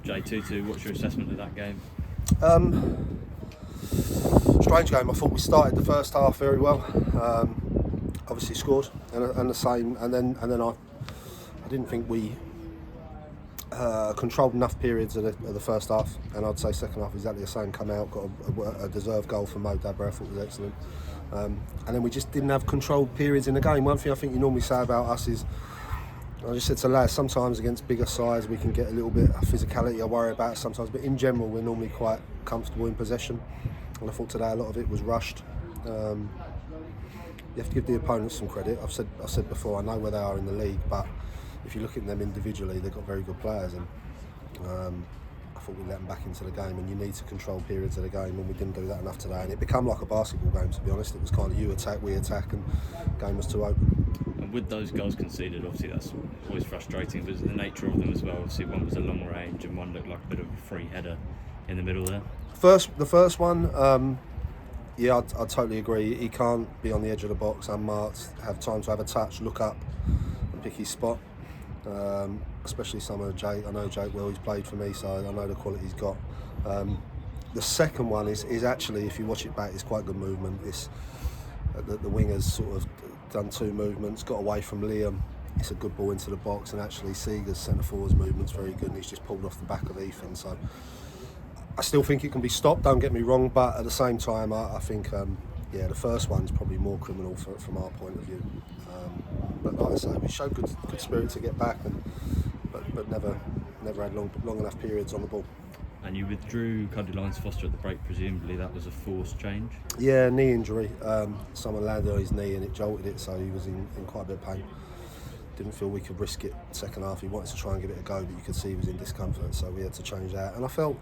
J2-2. What's your assessment of that game? Strange game. I thought we started the first half very well. Obviously scored, and the same. And then I didn't think we controlled enough periods of the first half, and I'd say second half exactly the same. Come out, got a deserved goal from Mo Dabre. I thought was excellent. And then we just didn't have controlled periods in the game. One thing I think you normally say about us is, I just said to lads, sometimes against bigger sides we can get a little bit of physicality I worry about sometimes, but in general we're normally quite comfortable in possession, and I thought today a lot of it was rushed. You have to give the opponents some credit. I've said before, I know where they are in the league, but if you look at them individually, they've got very good players, and I thought we let them back into the game, and you need to control periods of the game, and we didn't do that enough today, and it became like a basketball game, to be honest. It was kind of you attack, we attack, and the game was too open. And with those goals conceded, obviously that's always frustrating, but the nature of them as well. Obviously one was a long range and one looked like a bit of a free header in the middle there. The first one, yeah, I totally agree. He can't be on the edge of the box unmarked, have time to have a touch, look up and pick his spot. Especially some of Jake. I know Jake well, he's played for me, so I know the quality he's got. The second one is actually, if you watch it back, it's quite good movement. It's the wingers sort of done two movements, got away from Liam. It's a good ball into the box, and actually Seeger's centre forward's movement's very good, and he's just pulled off the back of Ethan. So I still think it can be stopped, don't get me wrong, but at the same time I think the first one's probably more criminal from our point of view. But like I say, we showed good spirit to get back, but never had long enough periods on the ball. And you withdrew Lyons-Foster at the break, presumably that was a forced change? Yeah, knee injury. Someone landed on his knee and it jolted it, so he was in quite a bit of pain. Didn't feel we could risk it second half. He wanted to try and give it a go, but you could see he was in discomfort, so we had to change that. And I felt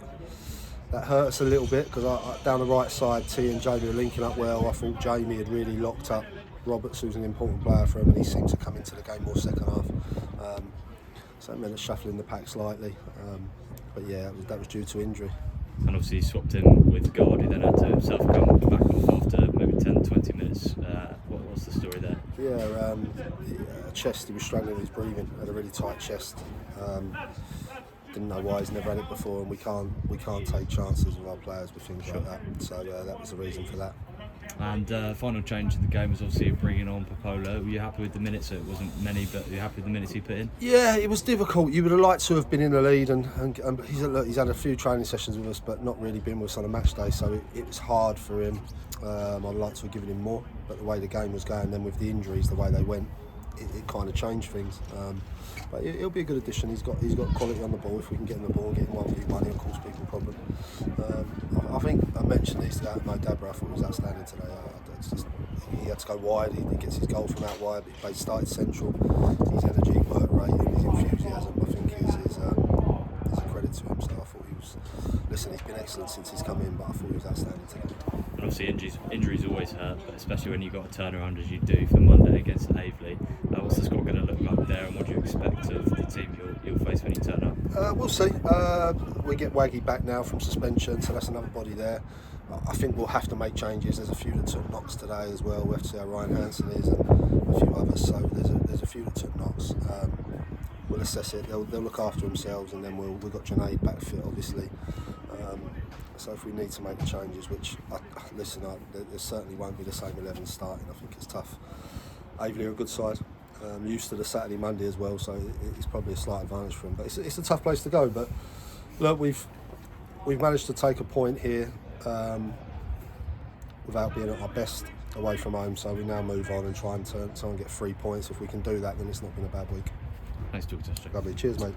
that hurt us a little bit, because down the right side, T and Jamie were linking up well. I thought Jamie had really locked up Roberts, who's an important player for him, and he seemed to come into the game more second half. So it meant us shuffling the pack slightly. But yeah, that was due to injury. And obviously you swapped in with God, who then had to himself come back off after maybe 10-20 minutes. What's the story there? Yeah, chest, he was struggling with his breathing, had a really tight chest. Didn't know why, he's never had it before, and we can't take chances with our players with things like that. So that was the reason for that. And final change in the game was obviously bringing on Popola. Were you happy with the minutes? So it wasn't many, but were you happy with the minutes he put in? Yeah, it was difficult. You would have liked to have been in the lead, and he's had a few training sessions with us, but not really been with us on a match day, so it was hard for him. I'd like to have given him more, but the way the game was going, then with the injuries, the way they went, it kind of changed things. But he'll be a good addition. He's got quality on the ball. If we can get him the ball and get him 1v1, he'll cause people a problem. I think I mentioned this to Mo Dabre. I thought he was outstanding today. He had to go wide. He gets his goal from out wide, but he started central. His energy, work rate, and his enthusiasm, I think, is a credit to him. So I thought he was. Listen, he's been excellent since he's come in, but I thought he was outstanding today. And obviously injuries always hurt, but especially when you've got a turnaround as you do for Monday against Avery. What's the squad going to look like there, and what do you expect of the team you'll face when you turn up? We'll see. We get Waggy back now from suspension, so that's another body there. I think we'll have to make changes. There's a few that took knocks today as well. We have to see how Ryan Hansen is, and a few others. So there's a few that took knocks. We'll assess it. They'll look after themselves, and then we've got Junaid back fit, obviously. So if we need to make the changes, which there certainly won't be the same 11 starting. I think it's tough. Avery are a good side. Used to the Saturday, Monday as well, so it's probably a slight advantage for them. But it's a tough place to go. But look, we've managed to take a point here without being at our best away from home. So we now move on and try and get 3 points. If we can do that, then it's not been a bad week. Thanks, Dr. Lovely. Cheers, mate.